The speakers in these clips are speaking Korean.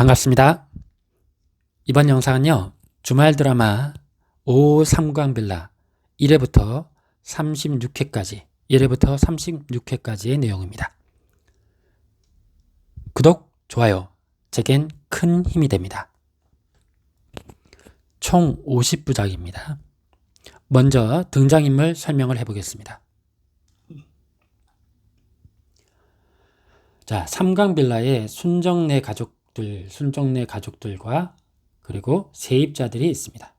반갑습니다. 이번 영상은요, 주말 드라마 오 삼광빌라 1회부터 36회까지의 내용입니다. 구독, 좋아요, 제겐 큰 힘이 됩니다. 총 50부작입니다. 먼저 등장인물 설명을 해보겠습니다. 자, 삼광빌라에 순정네 가족들과 그리고 세입자들이 있습니다.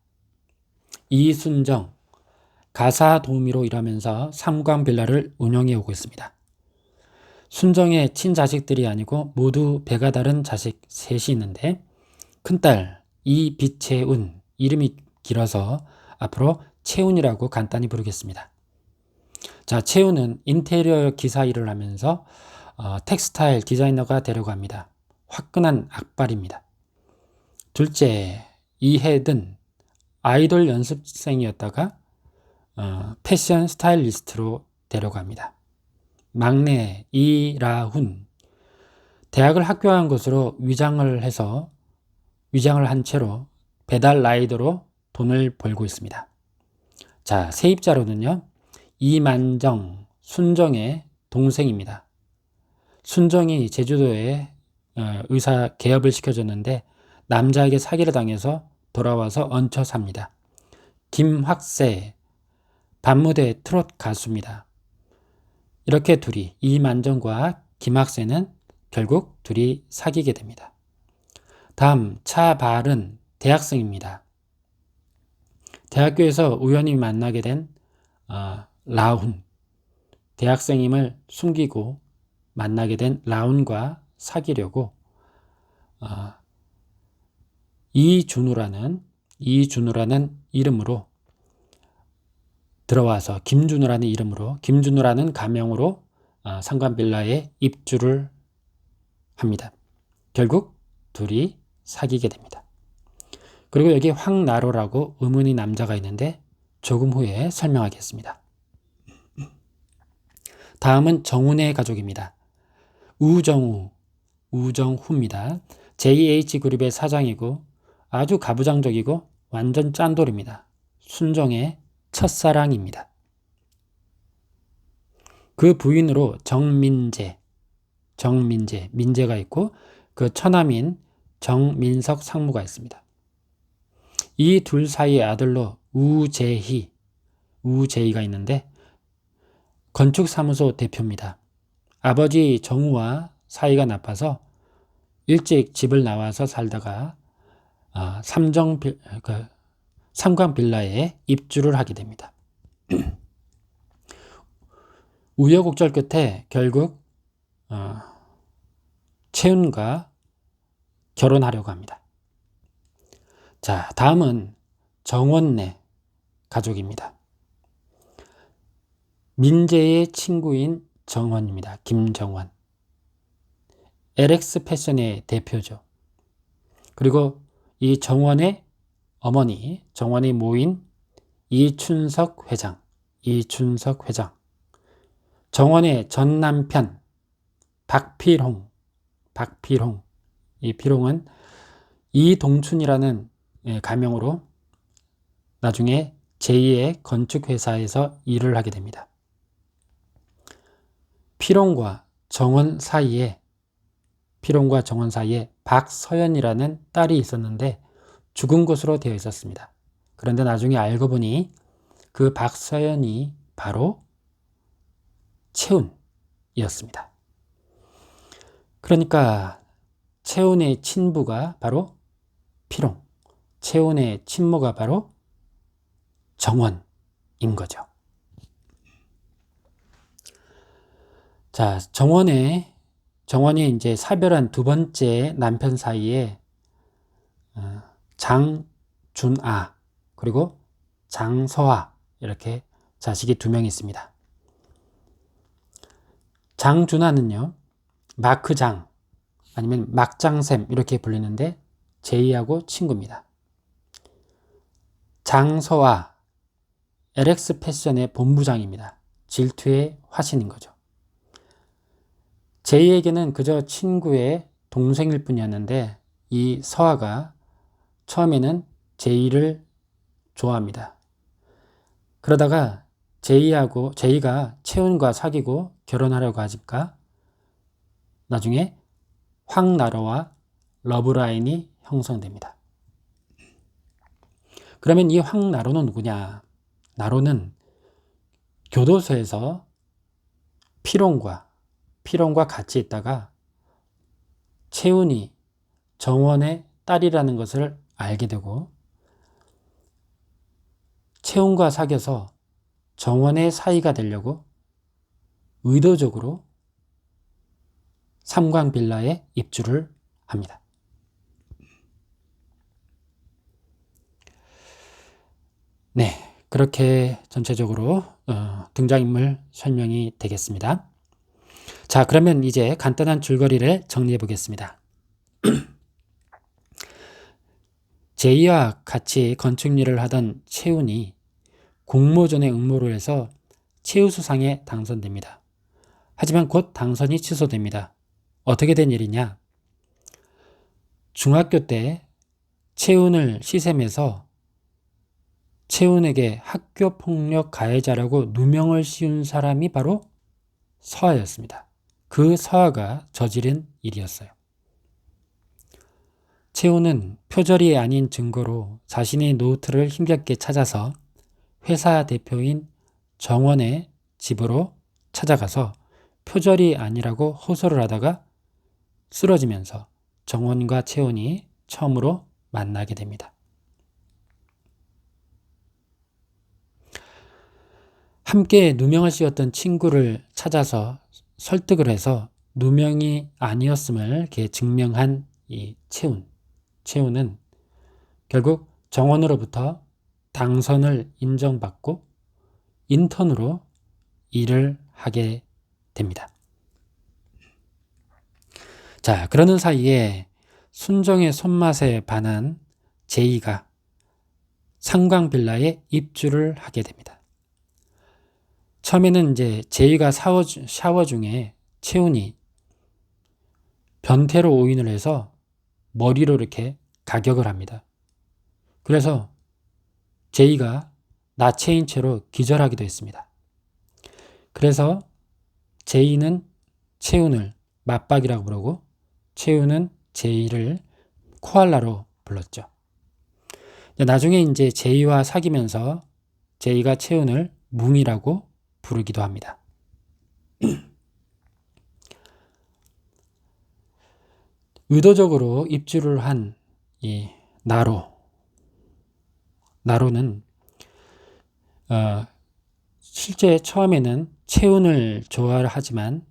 이순정, 가사 도우미로 일하면서 삼광빌라를 운영해 오고 있습니다. 순정의 친자식들이 아니고 모두 배가 다른 자식 셋이 있는데, 큰딸 이비채운, 이름이 길어서 앞으로 채운이라고 간단히 부르겠습니다. 자, 채운은 인테리어 기사 일을 하면서 텍스타일 디자이너가 되려고 합니다. 화끈한 악발입니다. 둘째, 이혜든, 아이돌 연습생이었다가 패션 스타일리스트로 되려고 합니다. 막내 이라훈, 대학을 학교한 것으로 위장을 한 채로 배달 라이더로 돈을 벌고 있습니다. 자, 세입자로는요, 이만정, 순정의 동생입니다. 순정이 제주도에 의사 개업을 시켜줬는데 남자에게 사기를 당해서 돌아와서 얹혀 삽니다. 김학세, 밤무대 트롯 가수입니다. 이렇게 둘이, 이만정과 김학세는 결국 둘이 사귀게 됩니다. 다음, 차발은 대학생입니다. 대학교에서 우연히 만나게 된 라훈, 대학생임을 숨기고 만나게 된 라훈과 사귀려고 이준우라는 이름으로 들어와서 김준우라는 가명으로 삼광빌라에 입주를 합니다. 결국 둘이 사귀게 됩니다. 그리고 여기 황나로라고 의문의 남자가 있는데 조금 후에 설명하겠습니다. 다음은 정훈의 가족입니다. 우정후입니다. JH그룹의 사장이고 아주 가부장적이고 완전 짠돌입니다. 순정의 첫사랑입니다. 그 부인으로 민재가 있고 그 처남인 정민석 상무가 있습니다. 이 둘 사이의 아들로 우재희가 있는데 건축사무소 대표입니다. 아버지 정우와 사이가 나빠서 일찍 집을 나와서 살다가 삼광빌라에 입주를 하게 됩니다. 우여곡절 끝에 결국 채운과 결혼하려고 합니다. 자, 다음은 정원네 가족입니다. 민재의 친구인 정원입니다. 김정원. LX 패션의 대표죠. 그리고 이 정원의 어머니, 정원의 모인 이춘석 회장. 정원의 전 남편 박필홍. 이 필홍은 이동춘이라는 가명으로 나중에 제2의 건축회사에서 일을 하게 됩니다. 필홍과 정원 사이에 박서연이라는 딸이 있었는데 죽은 것으로 되어 있었습니다. 그런데 나중에 알고 보니 그 박서연이 바로 채운이었습니다. 그러니까 채운의 친부가 바로 필홍, 채운의 친모가 바로 정원인 거죠. 자, 정원이 이제 사별한 두 번째 남편 사이에 장준아 그리고 장서아 이렇게 자식이 2명 있습니다. 장준아는요, 마크장 아니면 막장샘 이렇게 불리는데 제이하고 친구입니다. 장서아, LX 패션의 본부장입니다. 질투의 화신인 거죠. 제이에게는 그저 친구의 동생일 뿐이었는데 이 서아가 처음에는 제이를 좋아합니다. 그러다가 제이가 채운과 사귀고 결혼하려고 하니까 나중에 황나로와 러브라인이 형성됩니다. 그러면 이 황나로는 누구냐? 나로는 교도소에서 피롱과 같이 있다가 채운이 정원의 딸이라는 것을 알게 되고 채운과 사귀어서 정원의 사이가 되려고 의도적으로 삼광빌라에 입주를 합니다. 네, 그렇게 전체적으로 등장인물 설명이 되겠습니다. 자, 그러면 이제 간단한 줄거리를 정리해 보겠습니다. 제이와 같이 건축 일을 하던 채운이 공모전에 응모를 해서 최우수상에 당선됩니다. 하지만 곧 당선이 취소됩니다. 어떻게 된 일이냐? 중학교 때 채운을 시샘해서 채운에게 학교폭력 가해자라고 누명을 씌운 사람이 바로 서아였습니다. 그 서아가 저지른 일이었어요. 채운은 표절이 아닌 증거로 자신의 노트를 힘겹게 찾아서 회사 대표인 정원의 집으로 찾아가서 표절이 아니라고 호소를 하다가 쓰러지면서 정원과 채운이 처음으로 만나게 됩니다. 함께 누명을 씌웠던 친구를 찾아서 설득을 해서 누명이 아니었음을 이렇게 증명한 이 채운은 결국 정원으로부터 당선을 인정받고 인턴으로 일을 하게 됩니다. 자, 그러는 사이에 순정의 손맛에 반한 제이가 삼광빌라에 입주를 하게 됩니다. 처음에는 이제 제이가 샤워 중에 채운이 변태로 오인을 해서 머리로 이렇게 가격을 합니다. 그래서 제이가 나체인 채로 기절하기도 했습니다. 그래서 제이는 채운을 맞박이라고 부르고 채운은 제이를 코알라로 불렀죠. 나중에 이제 제이와 사귀면서 제이가 채운을 뭉이라고 부르기도 합니다. 의도적으로 입주를 한 이 나로는 실제 처음에는 채운을 좋아하지만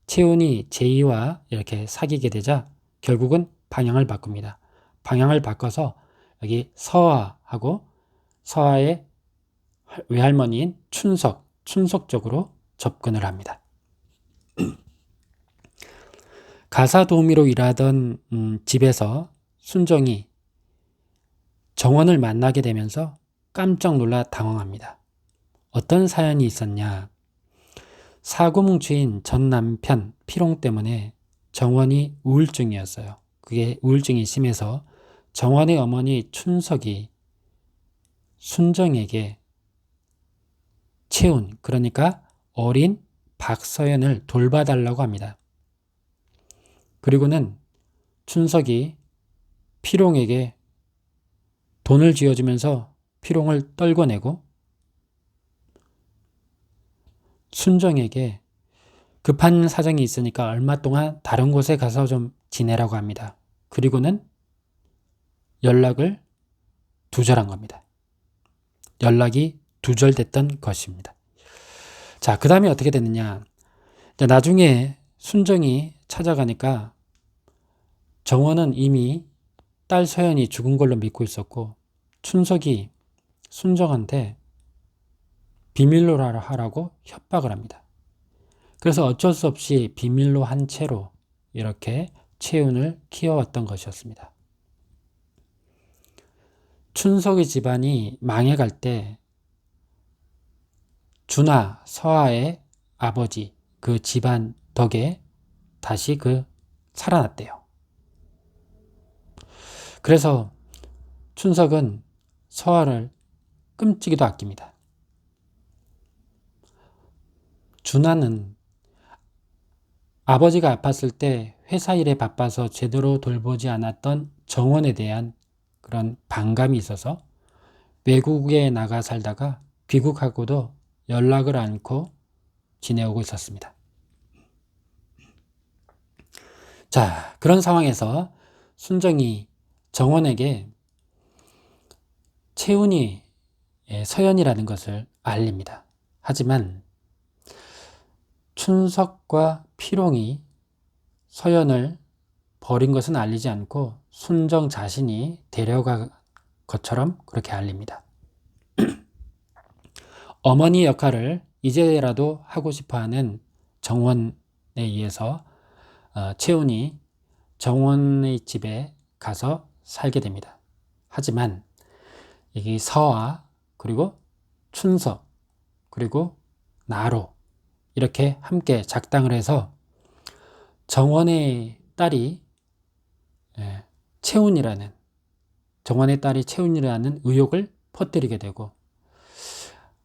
채운이 제이와 이렇게 사귀게 되자 결국은 방향을 바꿉니다. 방향을 바꿔서 여기 서아하고 서아의 외할머니인 춘석 쪽으로 접근을 합니다. 가사 도우미로 일하던 집에서 순정이 정원을 만나게 되면서 깜짝 놀라 당황합니다. 어떤 사연이 있었냐? 사고뭉치인 전 남편 피롱 때문에 정원이 우울증이었어요. 그게 우울증이 심해서 정원의 어머니 춘석이 순정에게 채운, 그러니까 어린 박서연을 돌봐달라고 합니다. 그리고는 춘석이 피롱에게 돈을 쥐어주면서 피롱을 떨궈내고 순정에게 급한 사정이 있으니까 얼마 동안 다른 곳에 가서 좀 지내라고 합니다. 그리고는 연락을 두절한 겁니다. 연락이 두절됐던 것입니다. 자, 그 다음에 어떻게 됐느냐? 나중에 순정이 찾아가니까 정원은 이미 딸 서연이 죽은 걸로 믿고 있었고 춘석이 순정한테 비밀로 하라고 협박을 합니다. 그래서 어쩔 수 없이 비밀로 한 채로 이렇게 채운을 키워왔던 것이었습니다. 춘석의 집안이 망해갈 때 준하, 서아의 아버지 그 집안 덕에 다시 살아났대요. 그래서 춘석은 서화를 끔찍이도 아낍니다. 준하는 아버지가 아팠을 때 회사 일에 바빠서 제대로 돌보지 않았던 정원에 대한 그런 반감이 있어서 외국에 나가 살다가 귀국하고도 연락을 않고 지내오고 있었습니다. 자, 그런 상황에서 순정이 정원에게 채운이 서연이라는 것을 알립니다. 하지만 춘석과 피롱이 서연을 버린 것은 알리지 않고 순정 자신이 데려간 것처럼 그렇게 알립니다. 어머니 역할을 이제라도 하고 싶어하는 정원에 의해서 채운이 정원의 집에 가서 살게 됩니다. 하지만 이 서와 그리고 춘석 그리고 나로 이렇게 함께 작당을 해서 정원의 딸이 정원의 딸이 채운이라는 의혹을 퍼뜨리게 되고,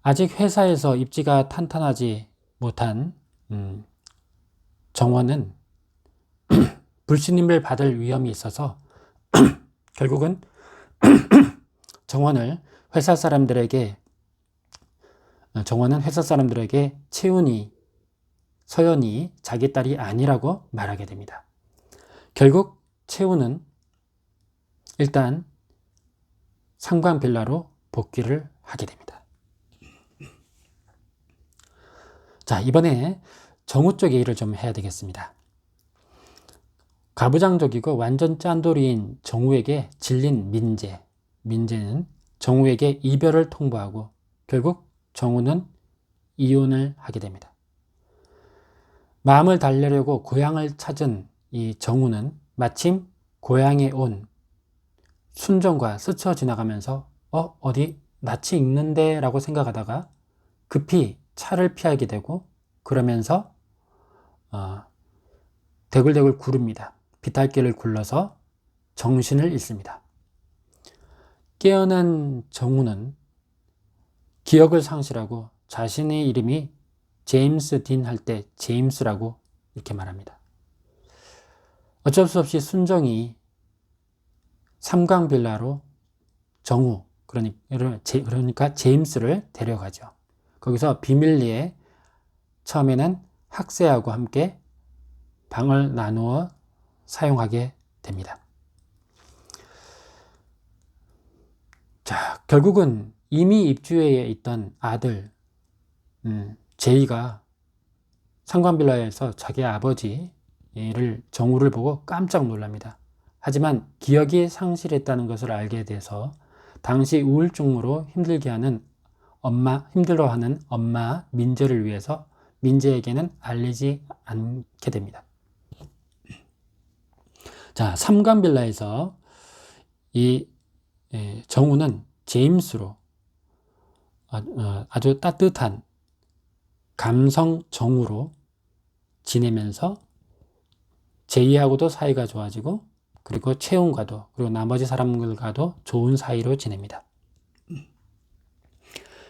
아직 회사에서 입지가 탄탄하지 못한 정원은 불신임을 받을 위험이 있어서 결국은 정원은 회사 사람들에게 서연이 자기 딸이 아니라고 말하게 됩니다. 결국 채운은 일단 상관빌라로 복귀를 하게 됩니다. 자, 이번에 정우 쪽 얘기를 좀 해야 되겠습니다. 가부장적이고 완전 짠돌이인 정우에게 질린 민재는 정우에게 이별을 통보하고 결국 정우는 이혼을 하게 됩니다. 마음을 달래려고 고향을 찾은 이 정우는 마침 고향에 온 순정과 스쳐 지나가면서 어디 낯이 익는데 라고 생각하다가 급히 차를 피하게 되고, 그러면서 대굴대굴 구릅니다. 비탈길을 굴러서 정신을 잃습니다. 깨어난 정우는 기억을 상실하고 자신의 이름이 제임스 딘 할 때 제임스라고 이렇게 말합니다. 어쩔 수 없이 순정이 삼강빌라로 정우, 그러니까 제임스를 데려가죠. 거기서 비밀리에 처음에는 학세하고 함께 방을 나누어 사용하게 됩니다. 자, 결국은 이미 입주해 있던 아들 제이가 상관빌라에서 자기 아버지를 정우를 보고 깜짝 놀랍니다. 하지만 기억이 상실했다는 것을 알게 돼서 당시 우울증으로 힘들어하는 엄마 민재를 위해서 민재에게는 알리지 않게 됩니다. 자, 삼관빌라에서 이 정우는 제임스로 아주 따뜻한 감성 정우로 지내면서 제이하고도 사이가 좋아지고, 그리고 채운과도 그리고 나머지 사람들과도 좋은 사이로 지냅니다.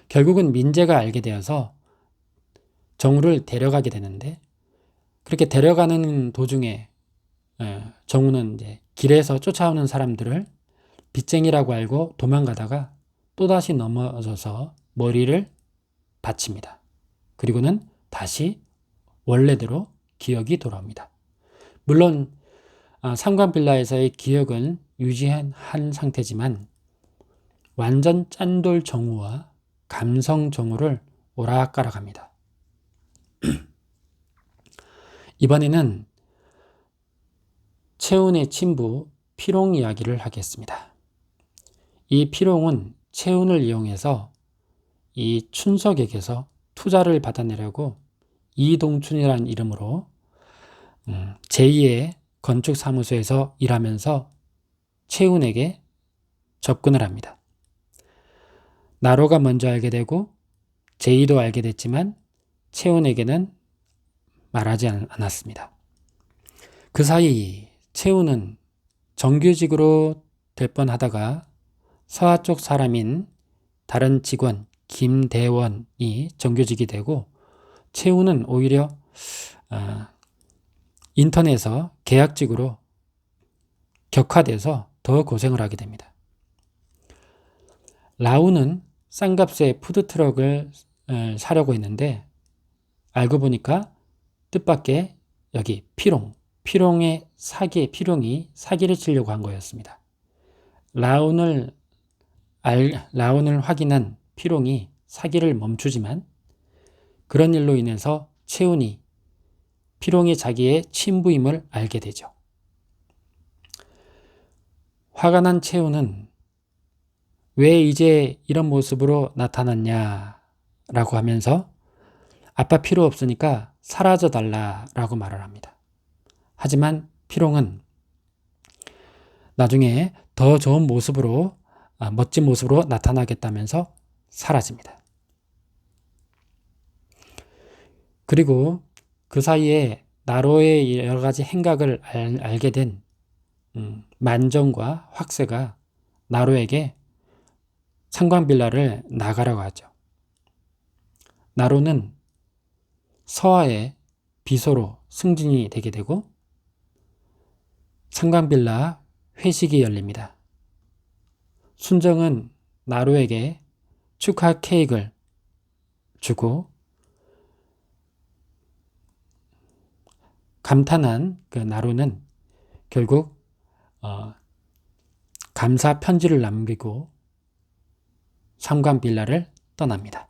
결국은 민재가 알게 되어서 정우를 데려가게 되는데, 그렇게 데려가는 도중에 정우는 이제 길에서 쫓아오는 사람들을 빚쟁이라고 알고 도망가다가 또다시 넘어져서 머리를 다칩니다. 그리고는 다시 원래대로 기억이 돌아옵니다. 물론 상관빌라에서의 기억은 유지한 상태지만 완전 짠돌 정우와 감성 정우를 오락가락합니다. 이번에는 채운의 친부 피롱 이야기를 하겠습니다. 이 피롱은 채운을 이용해서 이 춘석에게서 투자를 받아내려고 이동춘이라는 이름으로 제2의 건축사무소에서 일하면서 채운에게 접근을 합니다. 나로가 먼저 알게 되고 제이도 알게 됐지만 채운에게는 말하지 않았습니다. 그 사이 채운은 정규직으로 될 뻔하다가 서하 쪽 사람인 다른 직원 김대원이 정규직이 되고 채우는 오히려 인턴에서 계약직으로 격화돼서 더 고생을 하게 됩니다. 라우는 싼 값에 푸드트럭을 사려고 했는데 알고 보니까 뜻밖의 여기 피롱이 사기를 치려고 한 거였습니다. 라운을 확인한 피롱이 사기를 멈추지만 그런 일로 인해서 채운이 피롱이 자기의 친부임을 알게 되죠. 화가 난 채운은 왜 이제 이런 모습으로 나타났냐 라고 하면서 아빠 필요 없으니까 사라져 달라라고 말을 합니다. 하지만 피롱은 나중에 더 좋은 모습으로 멋진 모습으로 나타나겠다면서 사라집니다. 그리고 그 사이에 나로의 여러 가지 행각을 알게 된 만정과 확세가 나로에게 상광빌라를 나가라고 하죠. 나로는 서하의 비서로 승진이 되게 되고 상광빌라 회식이 열립니다. 순정은 나로에게 축하 케이크를 주고 감탄한 그 나로는 결국 감사 편지를 남기고 상광빌라를 떠납니다.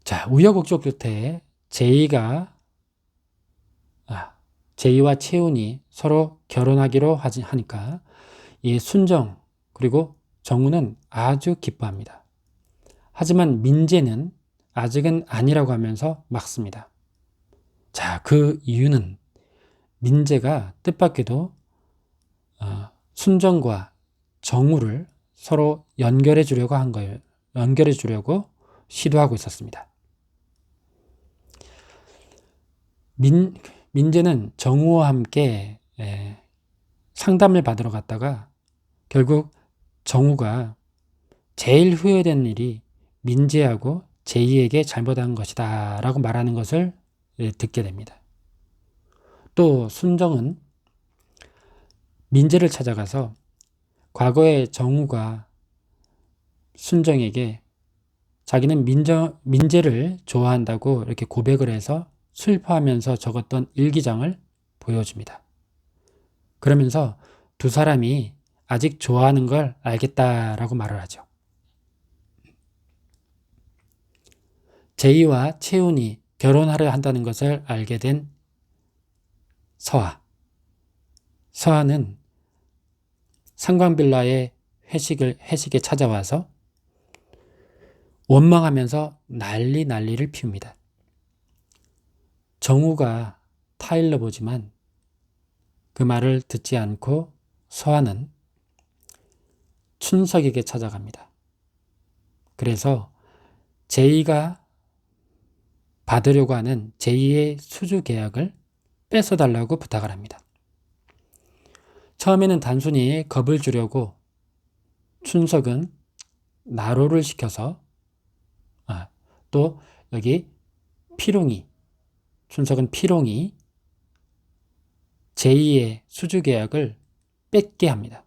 자, 우여곡절 끝에 제이와 채운이 서로 결혼하기로 하니까 이 순정 그리고 정우는 아주 기뻐합니다. 하지만 민재는 아직은 아니라고 하면서 막습니다. 자, 그 이유는 민재가 뜻밖에도 순정과 정우를 서로 연결해 주려고 한 거예요. 연결해 주려고 시도하고 있었습니다. 민재는 정우와 함께 상담을 받으러 갔다가 결국 정우가 제일 후회되는 일이 민재하고 제이에게 잘못한 것이다 라고 말하는 것을 듣게 됩니다. 또 순정은 민재를 찾아가서 과거에 정우가 순정에게 자기는 민재를 좋아한다고 이렇게 고백을 해서 슬퍼하면서 적었던 일기장을 보여줍니다. 그러면서 두 사람이 아직 좋아하는 걸 알겠다라고 말을 하죠. 제이와 채운이 결혼하려 한다는 것을 알게 된 서하. 서하는 상광빌라의 회식에 찾아와서 원망하면서 난리를 피웁니다. 정우가 타일러 보지만 그 말을 듣지 않고 서하는 춘석에게 찾아갑니다. 그래서 제이가 받으려고 하는 제이의 수주 계약을 뺏어달라고 부탁을 합니다. 처음에는 단순히 겁을 주려고 춘석은 나로를 시켜서 또 여기 춘석은 피롱이 제이의 수주 계약을 뺏게 합니다.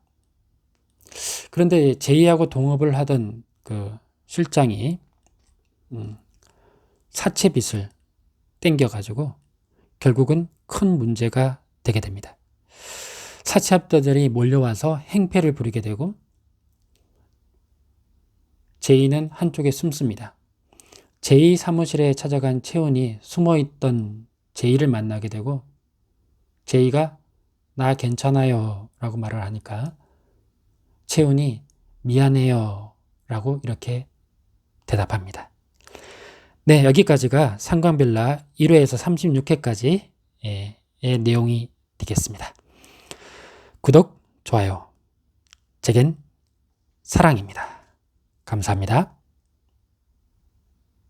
그런데 제이하고 동업을 하던 그 실장이 사채빚을 땡겨가지고 결국은 큰 문제가 되게 됩니다. 사채업자들이 몰려와서 행패를 부리게 되고 제이는 한쪽에 숨습니다. 제이 사무실에 찾아간 채운이 숨어있던 제이를 만나게 되고 제이가 나 괜찮아요 라고 말을 하니까 채운이 미안해요 라고 이렇게 대답합니다. 네, 여기까지가 상광빌라 1회에서 36회까지의 내용이 되겠습니다. 구독, 좋아요. 제겐 사랑입니다. 감사합니다.